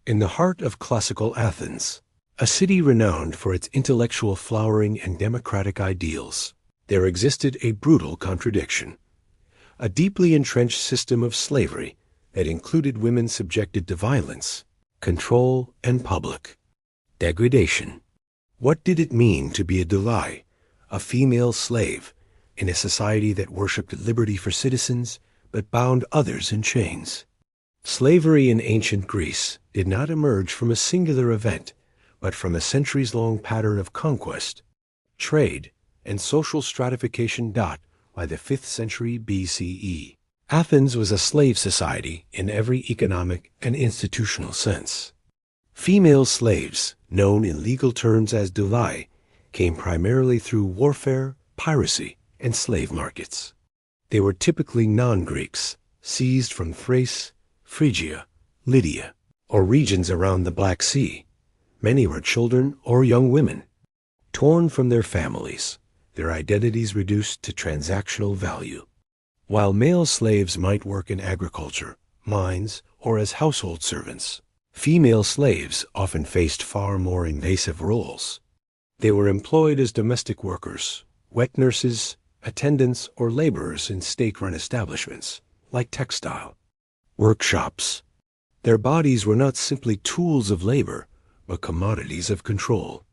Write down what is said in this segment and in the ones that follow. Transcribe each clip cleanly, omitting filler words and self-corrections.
In the heart of classical Athens, a city renowned for its intellectual flowering and democratic ideals, there existed a brutal contradiction. A deeply entrenched system of slavery that included women subjected to violence, control, and public degradation. What did it mean to be a doulai, a female slave, in a society that worshipped liberty for citizens but bound others in chains? Slavery in ancient Greece did not emerge from a singular event, but from a centuries-long pattern of conquest, trade, and social stratification by the 5th century BCE. Athens was a slave society in every economic and institutional sense. Female slaves, known in legal terms as doulai, came primarily through warfare, piracy, and slave markets. They were typically non-Greeks, seized from Thrace, Phrygia, Lydia, or regions around the Black Sea. Many were children or young women, torn from their families, their identities reduced to transactional value. While male slaves might work in agriculture, mines, or as household servants, female slaves often faced far more invasive roles. They were employed as domestic workers, wet nurses, attendants, or laborers in state-run establishments, like textile workshops. Their bodies were not simply tools of labor, but commodities of control.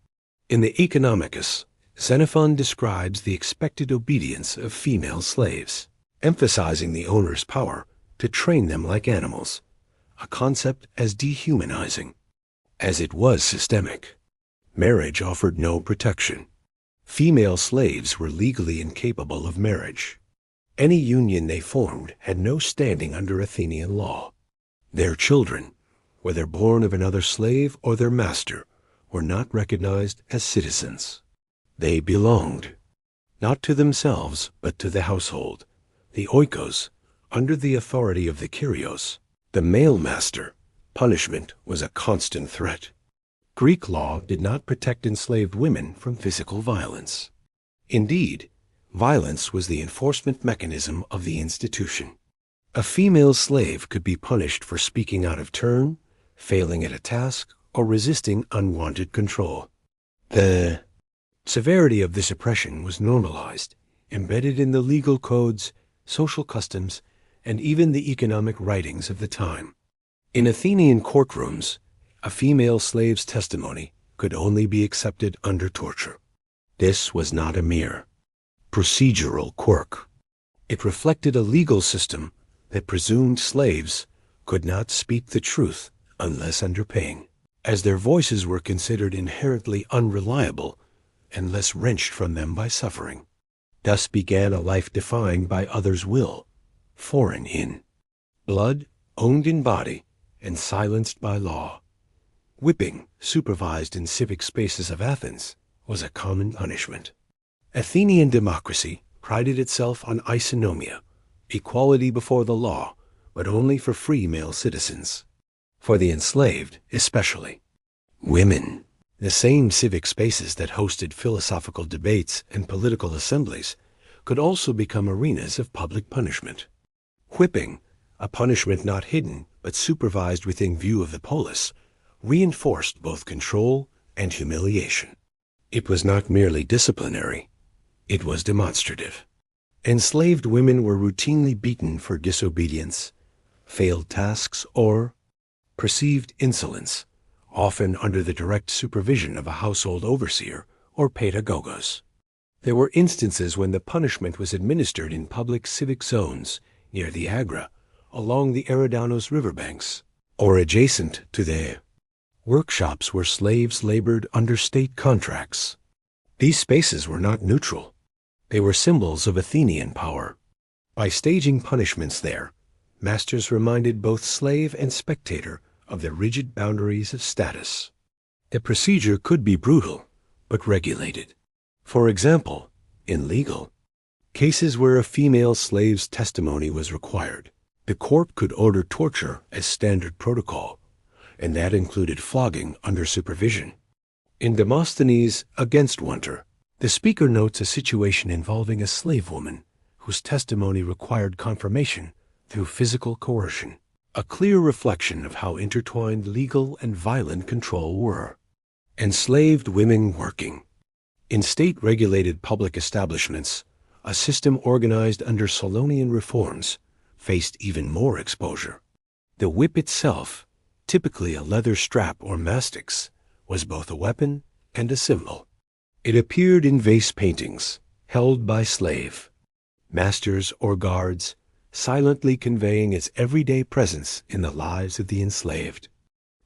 In the Economicus, Xenophon describes the expected obedience of female slaves, emphasizing the owner's power to train them like animals, a concept as dehumanizing as it was systemic. Marriage offered no protection. Female slaves were legally incapable of marriage. Any union they formed had no standing under Athenian law. Their children, whether born of another slave or their master, were not recognized as citizens. They belonged, not to themselves, but to the household, the oikos, under the authority of the kyrios, the male master. Punishment was a constant threat. Greek law did not protect enslaved women from physical violence. Indeed, violence was the enforcement mechanism of the institution. A female slave could be punished for speaking out of turn, failing at a task, or resisting unwanted control. The severity of this oppression was normalized, embedded in the legal codes, social customs, and even the economic writings of the time. In Athenian courtrooms, a female slave's testimony could only be accepted under torture. This was not a mere procedural quirk. It reflected a legal system that presumed slaves could not speak the truth unless under pain, as their voices were considered inherently unreliable unless wrenched from them by suffering. Thus began a life defined by others' will, foreign in blood, owned in body, and silenced by law. Whipping, supervised in civic spaces of Athens, was a common punishment. Athenian democracy prided itself on isonomia, equality before the law, but only for free male citizens. For the enslaved, especially women, the same civic spaces that hosted philosophical debates and political assemblies could also become arenas of public punishment. Whipping, a punishment not hidden but supervised within view of the polis, reinforced both control and humiliation. It was not merely disciplinary, it was demonstrative. Enslaved women were routinely beaten for disobedience, failed tasks, or perceived insolence, often under the direct supervision of a household overseer or pedagogos. There were instances when the punishment was administered in public civic zones near the Agra, along the Eridanos riverbanks, or adjacent to the workshops where slaves labored under state contracts. These spaces were not neutral. They were symbols of Athenian power. By staging punishments there, masters reminded both slave and spectator of the rigid boundaries of status. The procedure could be brutal, but regulated. For example, in legal cases where a female slave's testimony was required, the court could order torture as standard protocol, and that included flogging under supervision. In Demosthenes' Against Wonder, the speaker notes a situation involving a slave woman whose testimony required confirmation through physical coercion. a clear reflection of how intertwined legal and violent control were. Enslaved women working. In state-regulated public establishments, a system organized under Solonian reforms faced even more exposure. The whip itself, typically a leather strap or mastix, was both a weapon and a symbol. It appeared in vase paintings, held by slave masters or guards, silently conveying its everyday presence in the lives of the enslaved.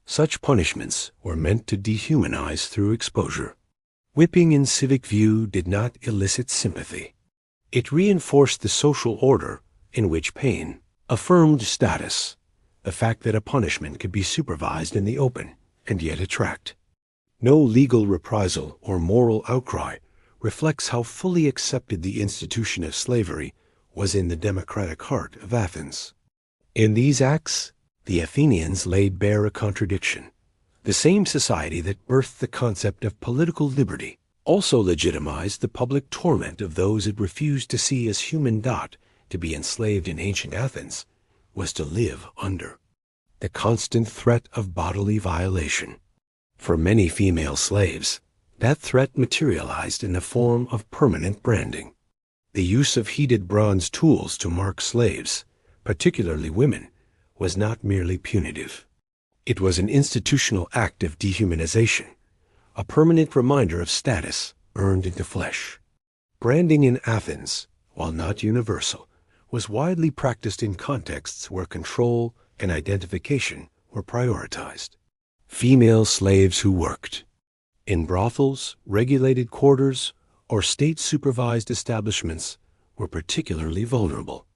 Such punishments were meant to dehumanize through exposure. Whipping in civic view did not elicit sympathy. It reinforced the social order in which pain affirmed status, the fact that a punishment could be supervised in the open and yet attract. No legal reprisal or moral outcry reflects how fully accepted the institution of slavery was in the democratic heart of Athens. In these acts, the Athenians laid bare a contradiction. The same society that birthed the concept of political liberty also legitimized the public torment of those it refused to see as human. To be enslaved in ancient Athens was to live under the constant threat of bodily violation. For many female slaves, that threat materialized in the form of permanent branding. The use of heated bronze tools to mark slaves, particularly women, was not merely punitive. It was an institutional act of dehumanization, a permanent reminder of status earned into flesh. Branding in Athens, while not universal, was widely practiced in contexts where control and identification were prioritized. Female slaves who worked in brothels, regulated quarters, or state-supervised establishments were particularly vulnerable.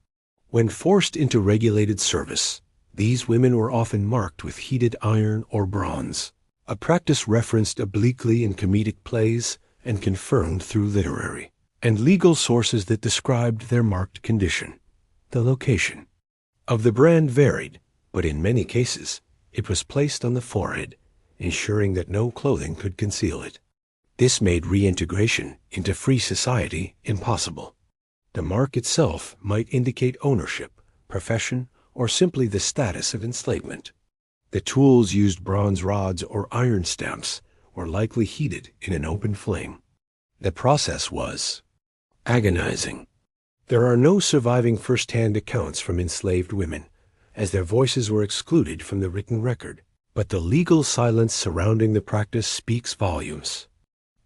When forced into regulated service, these women were often marked with heated iron or bronze, a practice referenced obliquely in comedic plays and confirmed through literary and legal sources that described their marked condition. The location of the brand varied, but in many cases, it was placed on the forehead, ensuring that no clothing could conceal it. This made reintegration into free society impossible. The mark itself might indicate ownership, profession, or simply the status of enslavement. The tools used bronze rods or iron stamps were likely heated in an open flame. The process was agonizing. There are no surviving first-hand accounts from enslaved women, as their voices were excluded from the written record, but the legal silence surrounding the practice speaks volumes.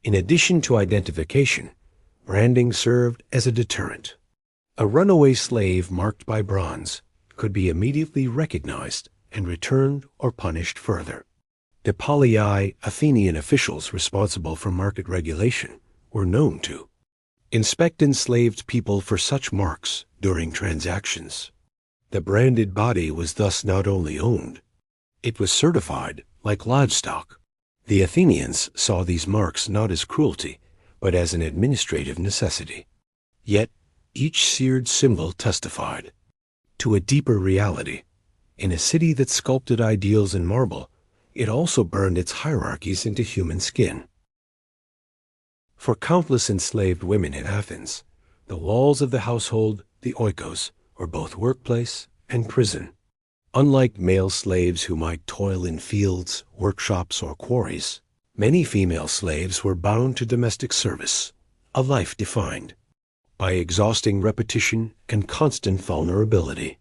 In addition to identification, branding served as a deterrent. A runaway slave marked by bronze could be immediately recognized and returned or punished further. The Poliai, Athenian officials responsible for market regulation, were known to inspect enslaved people for such marks during transactions. The branded body was thus not only owned, it was certified like livestock. The Athenians saw these marks not as cruelty, but as an administrative necessity. Yet, each seared symbol testified to a deeper reality. In a city that sculpted ideals in marble, it also burned its hierarchies into human skin. For countless enslaved women in Athens, the walls of the household, the oikos, were both workplace and prison. Unlike male slaves who might toil in fields, workshops, or quarries, many female slaves were bound to domestic service, a life defined by exhausting repetition and constant vulnerability.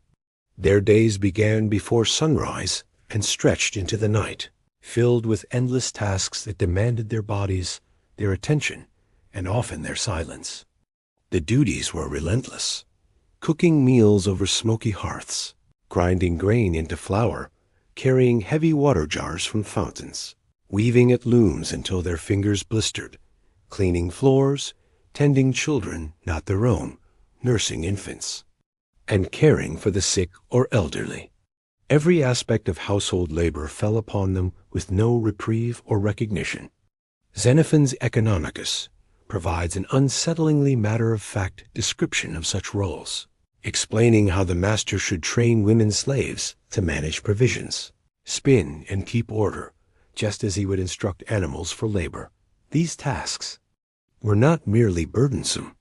Their days began before sunrise and stretched into the night, filled with endless tasks that demanded their bodies, their attention, and often their silence. The duties were relentless: cooking meals over smoky hearths, grinding grain into flour, carrying heavy water jars from fountains, weaving at looms until their fingers blistered, cleaning floors, tending children not their own, nursing infants, and caring for the sick or elderly. Every aspect of household labor fell upon them with no reprieve or recognition. Xenophon's Economicus provides an unsettlingly matter-of-fact description of such roles, explaining how the master should train women slaves to manage provisions, spin, and keep order, just as he would instruct animals for labor. These tasks were not merely burdensome.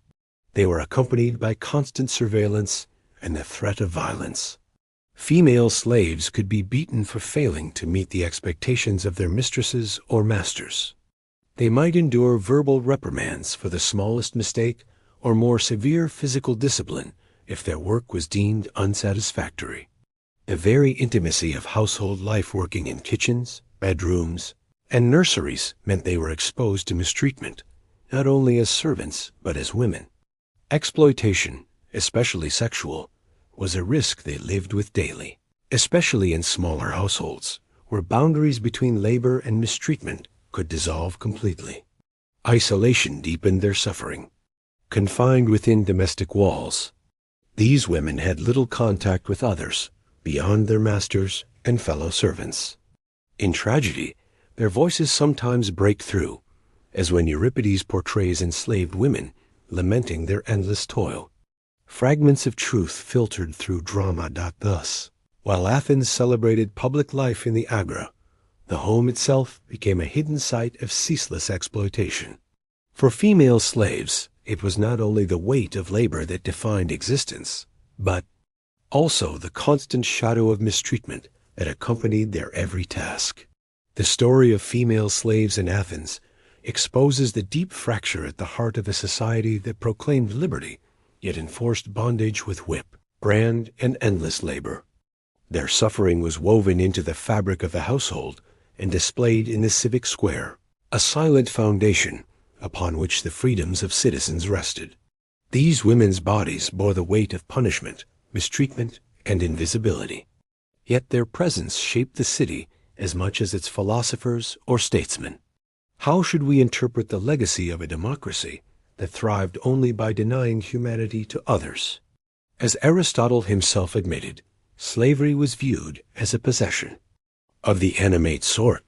They were accompanied by constant surveillance and the threat of violence. Female slaves could be beaten for failing to meet the expectations of their mistresses or masters. They might endure verbal reprimands for the smallest mistake or more severe physical discipline if their work was deemed unsatisfactory. The very intimacy of household life, working in kitchens, bedrooms, and nurseries, meant they were exposed to mistreatment, not only as servants but as women. Exploitation, especially sexual, was a risk they lived with daily, especially in smaller households, where boundaries between labor and mistreatment could dissolve completely. Isolation deepened their suffering. Confined within domestic walls, these women had little contact with others beyond their masters and fellow servants. In tragedy, their voices sometimes break through, as when Euripides portrays enslaved women lamenting their endless toil. Fragments of truth filtered through drama. Thus, while Athens celebrated public life in the agora, the home itself became a hidden site of ceaseless exploitation. For female slaves, it was not only the weight of labor that defined existence, but also the constant shadow of mistreatment that accompanied their every task. The story of female slaves in Athens exposes the deep fracture at the heart of a society that proclaimed liberty, yet enforced bondage with whip, brand, and endless labor. Their suffering was woven into the fabric of the household and displayed in the civic square, a silent foundation upon which the freedoms of citizens rested. These women's bodies bore the weight of punishment, mistreatment, and invisibility. Yet their presence shaped the city as much as its philosophers or statesmen. How should we interpret the legacy of a democracy that thrived only by denying humanity to others? As Aristotle himself admitted, slavery was viewed as a possession of the animate sort,